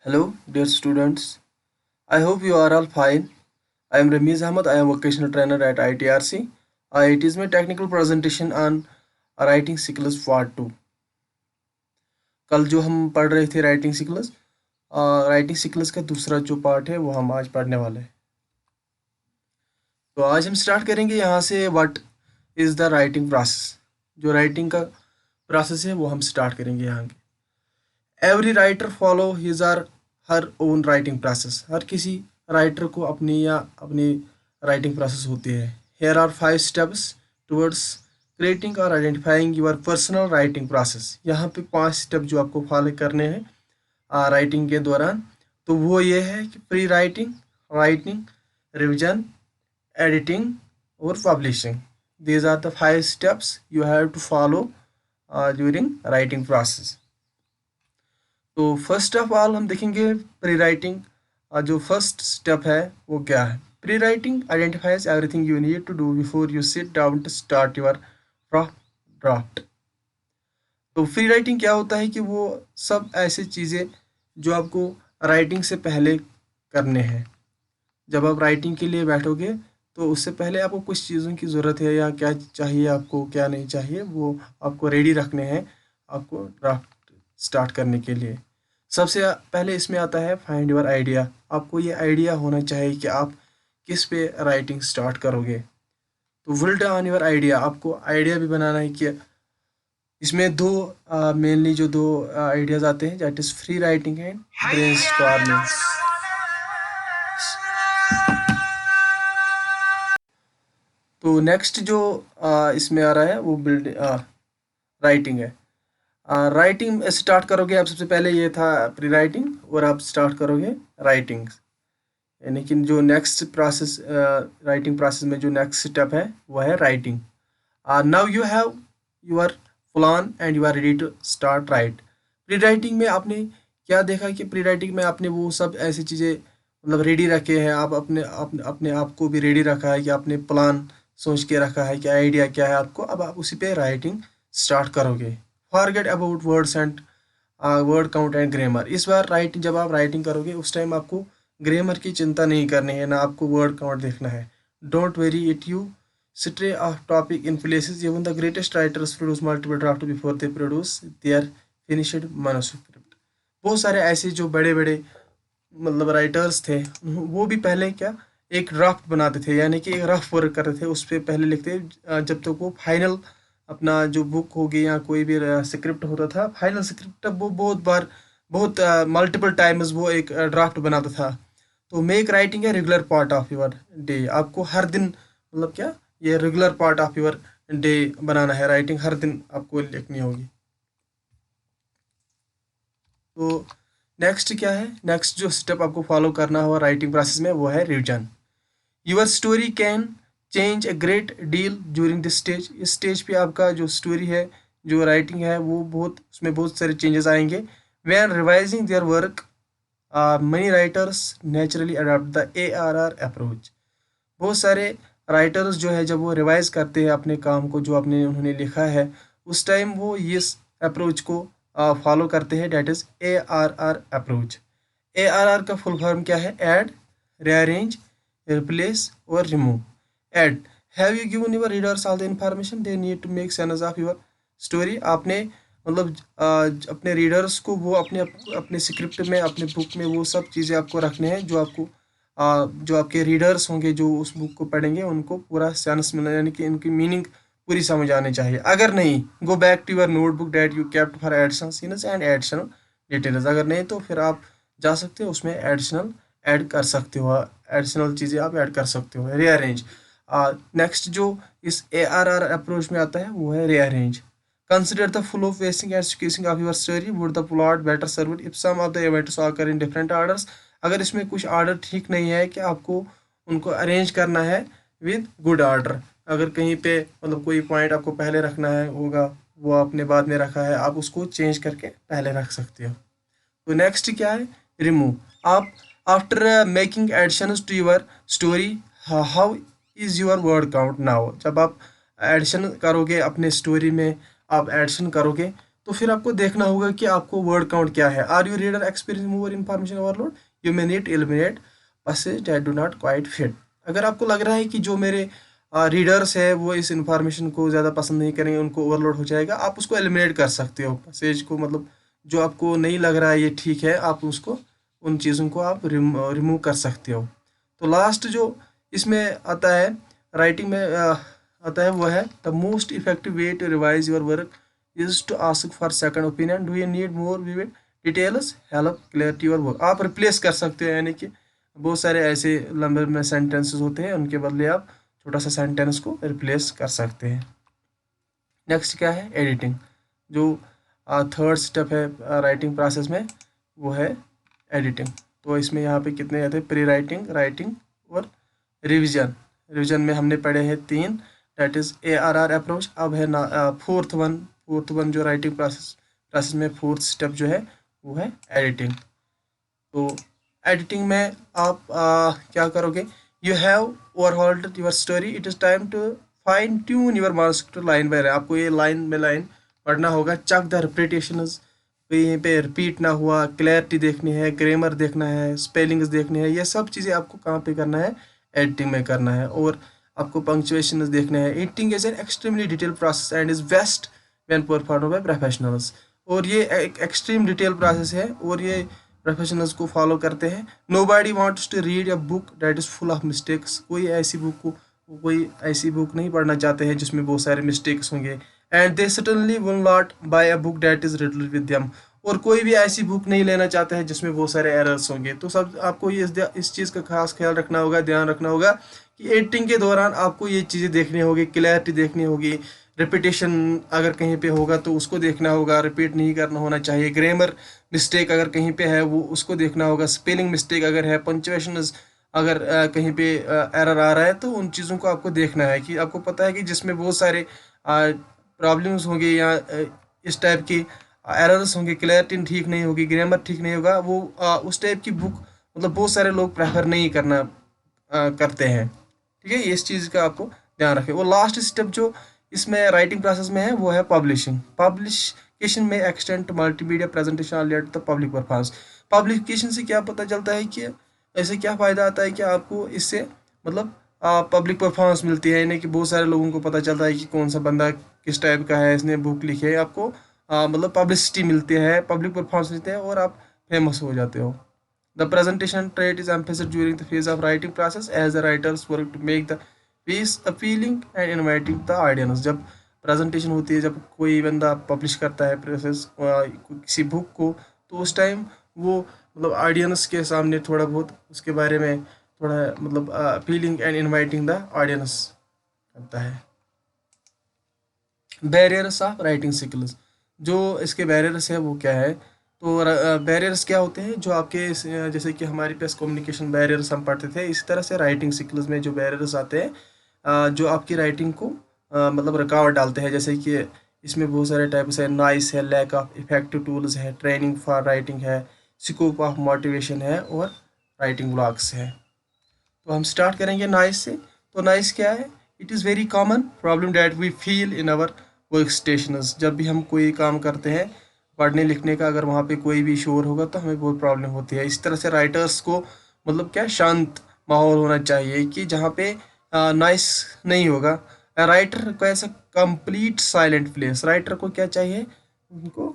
Hello, dear students. I hope you are all fine. I am Ramiz Ahmed. I am vocational trainer at ITRC. It is my technical presentation on writing skills part 2. कल जो हम पढ़ रहे थे writing skills का दूसरा जो part है वो हम आज पढ़ने वाले हैं। तो आज हम स्टार्ट करेंगे यहाँ से what is the writing process. जो राइटिंग का प्रोसेस है वो हम स्टार्ट करेंगे यहाँ के। Every writer follow his or her own writing process. हर किसी राइटर को अपनी राइटिंग प्रोसेस होती है। Here are 5 steps towards creating और identifying your personal writing process. यहाँ पे 5 स्टेप जो आपको फॉलो करने हैं राइटिंग के दौरान। तो वो ये है कि pre writing, writing, revision, editing और publishing. These are the 5 steps you have to follow during writing process. तो फर्स्ट ऑफ ऑल हम देखेंगे प्री राइटिंग। जो फर्स्ट स्टेप है वो क्या है। Pre writing identifies everything you need to do before you sit down to start your draft. तो pre writing क्या होता है कि वो सब ऐसी चीज़ें जो आपको राइटिंग से पहले करने हैं। जब आप राइटिंग के लिए बैठोगे तो उससे पहले आपको कुछ चीज़ों की ज़रूरत है या क्या चाहिए आपको क्या नहीं चाहिए वो आपको रेडी रखने हैं आपको ड्राफ्ट स्टार्ट करने के लिए। सबसे पहले इसमें आता है फाइंड योर आइडिया। आपको ये आइडिया होना चाहिए कि आप किस पे राइटिंग स्टार्ट करोगे। तो विल्ड ऑन योर आइडिया, आपको आइडिया भी बनाना है कि इसमें दो मेनली जो दो आइडियाज आते हैं that is free writing and brainstorming. तो नेक्स्ट जो इसमें आ रहा है वो बिल्ड राइटिंग है। राइटिंग स्टार्ट करोगे आप, सबसे पहले ये था प्री राइटिंग और आप स्टार्ट करोगे राइटिंग। यानी कि जो नेक्स्ट प्रोसेस राइटिंग प्रोसेस में जो नेक्स्ट स्टेप है वो है writing. Now you have your plan and you are ready to start right. Pre writing में आपने क्या देखा कि प्री राइटिंग में आपने वो सब ऐसी चीज़ें मतलब रेडी रखे हैं। आप अपने आप को भी रेडी रखा है कि आपने प्लान सोच के रखा है कि आइडिया क्या है आपको। अब आप उसी पे राइटिंग स्टार्ट करोगे। Forget about words and word count and grammar. इस बार राइटिंग जब आप राइटिंग करोगे उस टाइम आपको ग्रामर की चिंता नहीं करनी है, ना आपको वर्ड काउंट देखना है। Don't very it you stray off topic in places. Even the greatest writers produce multiple drafts before they produce their finished manuscript. बहुत सारे ऐसे जो बड़े बड़े मतलब राइटर्स थे वो भी पहले क्या एक ड्राफ्ट बनाते थे, यानी कि एक रफ वर्क करते थे, उस पर पहले लिखते जब तक वो फाइनल अपना जो बुक होगी या कोई भी स्क्रिप्ट होता था फाइनल स्क्रिप्ट, तब वो बहुत मल्टीपल टाइम्स वो एक ड्राफ्ट बनाता था। तो make writing a regular part of your day. आपको हर दिन मतलब क्या ये regular part of your day बनाना है। राइटिंग हर दिन आपको लिखनी होगी। तो नेक्स्ट क्या है, नेक्स्ट जो स्टेप आपको फॉलो करना होगा राइटिंग प्रोसेस में वो है revision. Your story can change a great deal during this stage. इस स्टेज पे आपका जो स्टोरी है जो राइटिंग है वो उसमें बहुत सारे चेंजेस आएंगे। When revising their work money writers naturally adopt the ARR approach. बहुत सारे राइटर्स जो है जब वो रिवाइज करते हैं अपने काम को जो उन्होंने लिखा है उस टाइम वो इस अप्रोच को फॉलो करते हैं, that is ARR approach. ARR का फुल फॉर्म क्या है, ऐड, रीअरेंज, रिप्लेस और remove. Add, have you given your readers all the information they need to make sense of your story. आपने मतलब अपने रीडर्स को वो अपने स्क्रिप्ट में अपने बुक में वो सब चीज़ें आपको रखने हैं जो आपके रीडर्स होंगे जो उस बुक को पढ़ेंगे उनको पूरा सेंस मिलना, यानी कि इनकी मीनिंग पूरी समझ आनी चाहिए। अगर नहीं, go back to your notebook that you kept for additional scenes and additional details. अगर नहीं तो फिर आप जा सकते हो उसमें एडिशनल ऐड कर सकते हो, एडिशनल चीज़ें आप ऐड कर सकते हो। रीअरेंज, नेक्स्ट जो इस ARR अप्रोच में आता है वो है rearrange. Consider the flow, pacing, and sequencing of your story. Would the plot better served if some of the events occur in different orders? अगर इसमें कुछ ऑर्डर ठीक नहीं है कि आपको उनको अरेंज करना है विद गुड ऑर्डर। अगर कहीं पे मतलब कोई पॉइंट आपको पहले रखना है होगा वो आपने बाद में रखा है, आप उसको चेंज करके पहले रख सकते हो। तो नेक्स्ट क्या है, रिमूव। आप after making additions to your story how is your word count now. जब आप एडिशन करोगे अपने स्टोरी में आप एडिशन करोगे तो फिर आपको देखना होगा कि आपको वर्ड काउंट क्या है। Are you reader experience more information overload, you may need eliminate passage that do not quite fit. अगर आपको लग रहा है कि जो मेरे रीडर्स है वो इस इंफॉर्मेशन को ज़्यादा पसंद नहीं करेंगे, उनको ओवरलोड हो जाएगा, आप उसको एलिमिनेट कर सकते हो पैसेज को, मतलब जो आपको नहीं लग रहा है ये ठीक है, आप उसको उन चीज़ों को आप रिमूव कर सकते हो। तो लास्ट जो इसमें आता है राइटिंग में आता है वो है the most effective way to revise your work is to ask for second opinion, do you need more vivid details, help clarity your work. आप रिप्लेस कर सकते हो, यानी कि बहुत सारे ऐसे लंबे में सेंटेंसेस होते हैं, उनके बदले आप छोटा सा सेंटेंस को रिप्लेस कर सकते हैं। नेक्स्ट क्या है, एडिटिंग। जो थर्ड स्टेप है राइटिंग प्रोसेस में वो है एडिटिंग। तो इसमें यहाँ पे कितने आते हैं, प्री राइटिंग, राइटिंग और रिविजन। रिविजन में हमने पढ़े हैं 3, दैट इज ARR अप्रोच। अब है ना फोर्थ वन जो राइटिंग प्रोसेस में फोर्थ स्टेप जो है वो है एडिटिंग। तो एडिटिंग में आप क्या करोगे, you have overhauled your story, it is time to fine tune your master line by line. आपको ये लाइन बाय लाइन पढ़ना होगा, चेक द रिपीटेशंस, कहीं पे रिपीट ना हुआ, क्लैरिटी देखनी है, ग्रामर देखना है, स्पेलिंग्स देखनी है, ये सब चीज़ें आपको कहाँ पे करना है, एडिटिंग में करना है। और आपको पंक्चुएशन देखना है। Editing is an extremely detail process and is best when performed by professionals. और ये एक एक्सट्रीम डिटेल प्रोसेस है और ये प्रोफेशनल्स को फॉलो करते हैं। Nobody wants to read a book that is full of mistakes. कोई ऐसी बुक नहीं पढ़ना चाहते हैं जिसमें बहुत सारे मिस्टेक्स होंगे। And they certainly will not buy a book that is riddled with them. और कोई भी ऐसी बुक नहीं लेना चाहता है जिसमें बहुत सारे एरर्स होंगे। तो सब आपको ये इस चीज़ का खास ख्याल रखना होगा, ध्यान रखना होगा कि एडिटिंग के दौरान आपको ये चीज़ें देखनी होगी, क्लैरिटी देखनी होगी, रिपीटेशन अगर कहीं पे होगा तो उसको देखना होगा, रिपीट नहीं करना होना चाहिए, ग्रामर मिस्टेक अगर कहीं पे है वो उसको देखना होगा, स्पेलिंग मिस्टेक अगर है, पंक्चुएशन अगर कहीं पे एरर आ रहा है, तो उन चीज़ों को आपको देखना है। कि आपको पता है कि जिसमें बहुत सारे प्रॉब्लम्स होंगे या इस टाइप की एरर्स होंगे, क्लैरिटी ठीक नहीं होगी, ग्रामर ठीक नहीं होगा, वो उस टाइप की बुक मतलब बहुत सारे लोग प्रेफर नहीं करते हैं। ठीक है, इस चीज़ का आपको ध्यान रखें। वो लास्ट स्टेप जो इसमें राइटिंग प्रोसेस में है वो है पब्लिशिंग। पब्लिकेशन में extend multimedia presentation all the public performance. Publication से क्या पता चलता है कि ऐसे क्या फ़ायदा आता है कि आपको इससे मतलब पब्लिक परफॉर्मेंस मिलती है, यानी कि बहुत सारे लोगों को पता चलता है कि कौन सा बंदा किस टाइप का है, इसने बुक लिखी है। आपको मतलब पब्लिसिटी मिलती है, पब्लिक परफॉर्मेंस मिलते हैं और आप फेमस हो जाते हो। The presentation trait is emphasized during the phase of writing process as the writers work to make the piece appealing and inviting the audience। जब प्रेजेंटेशन होती है, जब कोई बंदा पब्लिश करता है प्रोसेस किसी बुक को, तो उस टाइम वो मतलब ऑडियंस के सामने थोड़ा बहुत उसके बारे में थोड़ा मतलब appealing and inviting the audience करता है। बैरियर्स ऑफ राइटिंग स्किल्स, जो इसके बैरियर्स है वो क्या है, तो बैरियर्स क्या होते हैं जो आपके जैसे कि हमारे पास कम्युनिकेशन बैरियर्स हम पढ़ते थे, इसी तरह से राइटिंग स्किल्स में जो बैरियर्स आते हैं जो आपकी राइटिंग को मतलब रुकावट डालते हैं। जैसे कि इसमें बहुत सारे टाइप्स है, नॉइस है, लैक ऑफ इफेक्टिव टूल्स है, ट्रेनिंग फॉर राइटिंग है, स्कोप ऑफ मोटिवेशन है और राइटिंग ब्लॉक्स है। तो हम स्टार्ट करेंगे नॉइस से। तो नॉइस क्या है, it is very common problem that we feel in our work stations. जब भी हम कोई काम करते हैं पढ़ने लिखने का, अगर वहाँ पे कोई भी शोर होगा तो हमें बहुत प्रॉब्लम होती है। इस तरह से राइटर्स को मतलब क्या शांत माहौल होना चाहिए कि जहाँ पे नॉइस नहीं होगा। राइटर को ऐसा कंप्लीट साइलेंट प्लेस, राइटर को क्या चाहिए, उनको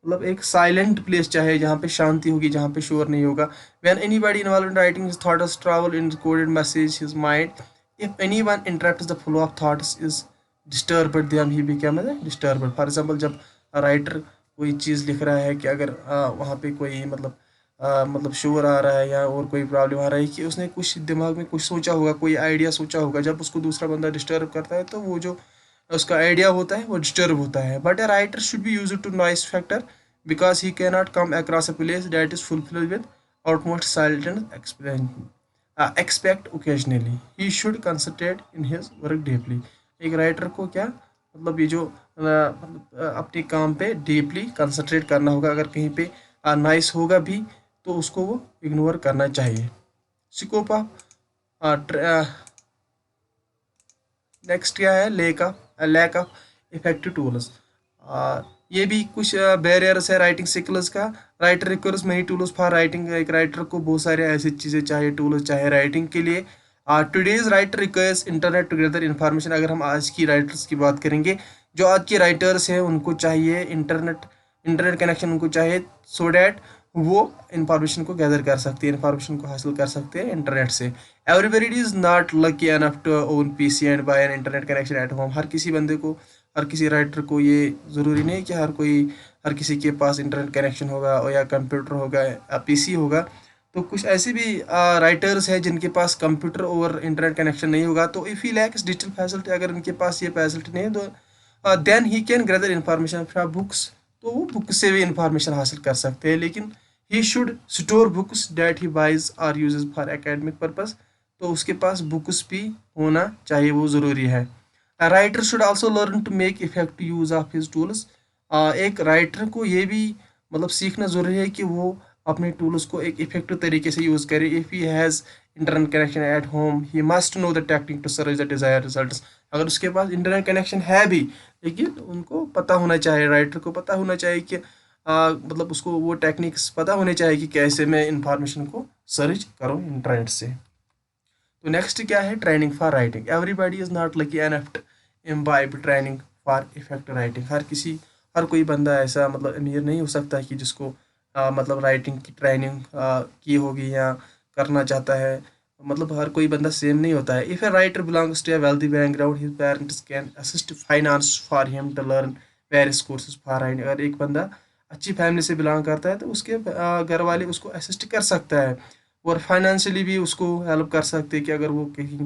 मतलब एक साइलेंट प्लेस चाहिए जहाँ पे शांति होगी, जहाँ पे शोर नहीं होगा। When anybody involved in writing his thoughts travel in coded message his mind, if anyone interrupts the flow of thoughts is disturbed then he become a disturbed। For example जब राइटर कोई चीज़ लिख रहा है कि अगर वहाँ पे कोई मतलब शोर आ रहा है या और कोई प्रॉब्लम आ रहा है कि उसने कुछ दिमाग में कुछ सोचा होगा, कोई आइडिया सोचा होगा, जब उसको दूसरा बंदा डिस्टर्ब करता है तो वो जो उसका आइडिया होता है वो डिस्टर्ब होता है। But a writer should be use to noise factor because he can not come across a place that is fulfilled with outmost silent and expect occasionally he should concentrate in his work deeply. एक writer को क्या मतलब ये जो अपने काम पे deeply concentrate करना होगा। अगर कहीं पे नाइस होगा भी तो उसको वो इग्नोर करना चाहिए। स्कोप ऑफ नेक्स्ट क्या है, लैक ऑफ इफेक्टिव टूल्स। ये भी कुछ बैरियर्स है राइटिंग स्किल्स का। Writer requires many tools for writing. एक राइटर को बहुत सारे ऐसी चीज़ें चाहिए, टूल्स चाहिए राइटिंग के लिए। Today's writer requires internet together information. अगर हम आज की राइटर्स की बात करेंगे, जो आज के राइटर्स हैं उनको चाहिए इंटरनेट कनेक्शन उनको चाहिए, सो डैट वो इंफॉर्मेशन को गैदर कर सकते हैं, इंफॉर्मेशन को हासिल कर सकते हैं इंटरनेट से। Everybody is not lucky enough to own PC and buy an internet connection at home. हर किसी बंदे को, हर किसी राइटर को ये ज़रूरी नहीं कि हर किसी के पास इंटरनेट कनेक्शन होगा और या कंप्यूटर होगा या पीसी होगा। तो कुछ ऐसे भी राइटर्स हैं जिनके पास कंप्यूटर और इंटरनेट कनेक्शन नहीं होगा, तो if he lacks digital facility, अगर उनके पास ये फैसिलिटी नहीं है तो then he can gather information from books. तो वो बुक से भी इंफॉर्मेशन हासिल कर सकते हैं, लेकिन he should store books that he buys are uses for academic purpose. तो उसके पास बुक्स भी होना चाहिए, वो ज़रूरी है। Writer should also learn to make effective use of his tools. एक राइटर को ये भी मतलब सीखना ज़रूरी है कि वो अपने टूल्स को एक इफेक्टिव तरीके से यूज़ करे। If he has internet connection at home he must know the technique to search the desire results. अगर उसके पास इंटरनेट कनेक्शन है भी, लेकिन उनको पता होना चाहिए, राइटर को पता होना चाहिए कि मतलब उसको वो टेक्निक्स पता होने चाहिए कि कैसे मैं इंफॉर्मेशन को सर्च करूँ इंटरनेट से। तो नेक्स्ट क्या है, training for writing. Everybody is not lucky enough imbibe training for effective writing. हर कोई बंदा ऐसा मतलब अमीर नहीं हो सकता कि जिसको मतलब राइटिंग की ट्रेनिंग की होगी या करना चाहता है। मतलब हर कोई बंदा सेम नहीं होता है। If a writer belongs to a wealthy background his parents can assist finance for him to learn various courses for writing. अगर एक बंदा अच्छी फैमिली से बिलोंग करता है तो उसके घर वाले उसको असिस्ट कर सकता है और फाइनेंशियली भी उसको हेल्प कर सकते हैं कि अगर वो कहीं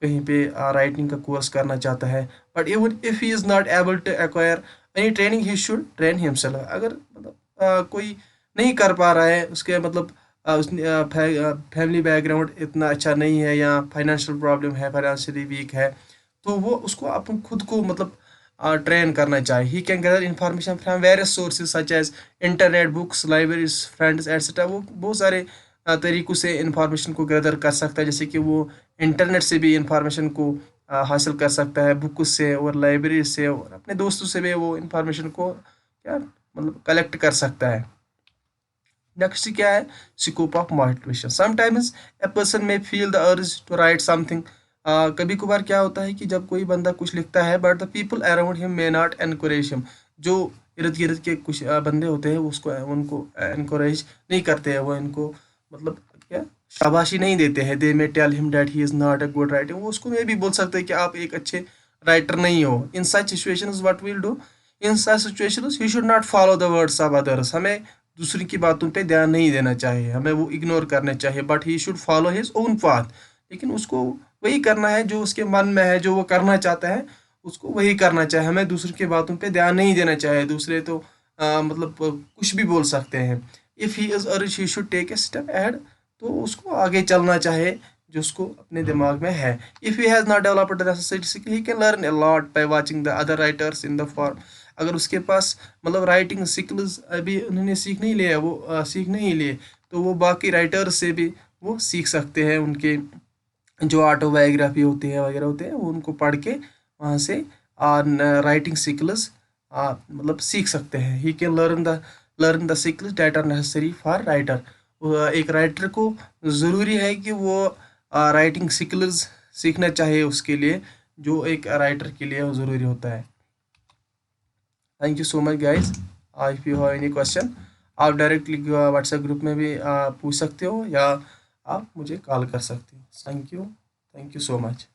कहीं पे राइटिंग का कोर्स करना चाहता है। But even if he is not able to acquire any training he should train himself. अगर मतलब कोई नहीं कर पा रहा है, उसके मतलब उसने फैमिली बैकग्राउंड इतना अच्छा नहीं है या फाइनेंशियल प्रॉब्लम है, फाइनेंशियली वीक है, तो वो उसको अपन खुद को मतलब ट्रेन करना चाहिए। He can gather information from various sources such as internet, books, libraries, friends etcetera. वो बहुत सारे तरीक़ों से इंफॉर्मेशन को गैदर कर सकता है, जैसे कि वो इंटरनेट से भी इंफॉर्मेशन को हासिल कर सकता है, बुक से और लाइब्रेरी से, और अपने दोस्तों से भी वो इंफॉर्मेशन को क्या मतलब कलेक्ट कर सकता है। नेक्स्ट क्या है, scope of motivation. Sometimes a person may feel the urge to write something. कभी कभार क्या होता है कि जब कोई बंदा कुछ लिखता है but the people around him may not encourage him. जो इर्द गिर्द के कुछ बंदे होते हैं उसको उनको एनकरेज नहीं करते हैं, वो इनको मतलब क्या शाबाशी नहीं देते हैं। They may tell him that he is not a good writing. वो उसको ये भी बोल सकते हैं कि आप एक अच्छे राइटर नहीं हो। In such situations what will do, in such situations he should not follow the words of others. हमें दूसरी की बातों पे ध्यान नहीं देना चाहिए, हमें वो इग्नोर करने चाहिए। But he should follow his own path. लेकिन उसको वही करना है जो उसके मन में है, जो वो करना चाहता है उसको वही करना चाहिए। हमें दूसरे की बातों पे ध्यान नहीं देना चाहिए। दूसरे तो मतलब कुछ भी बोल सकते हैं। If he is urge he should take a step ahead. तो उसको आगे चलना चाहिए जो उसको अपने दिमाग में है। If he has not developed the necessary skill he can learn a lot by watching the other writers in the form. अगर उसके पास मतलब राइटिंग स्किल्स अभी उन्होंने सीख नहीं लिए, तो वो बाकी राइटर्स से भी वो सीख सकते हैं। उनके जो ऑटोबायोग्राफी होती है वगैरह होते हैं वो उनको पढ़ के वहाँ से राइटिंग स्किल्स मतलब सीख सकते हैं। He can learn the skills that are necessary for writer. एक राइटर को ज़रूरी है कि वो राइटिंग स्किल्स सीखना चाहिए, उसके लिए जो एक राइटर के लिए वो ज़रूरी होता है। Thank you so much guys. If you have any question आप डायरेक्टली व्हाट्सएप ग्रुप में भी पूछ सकते हो या आप मुझे कॉल कर सकते हो। Thank you so much.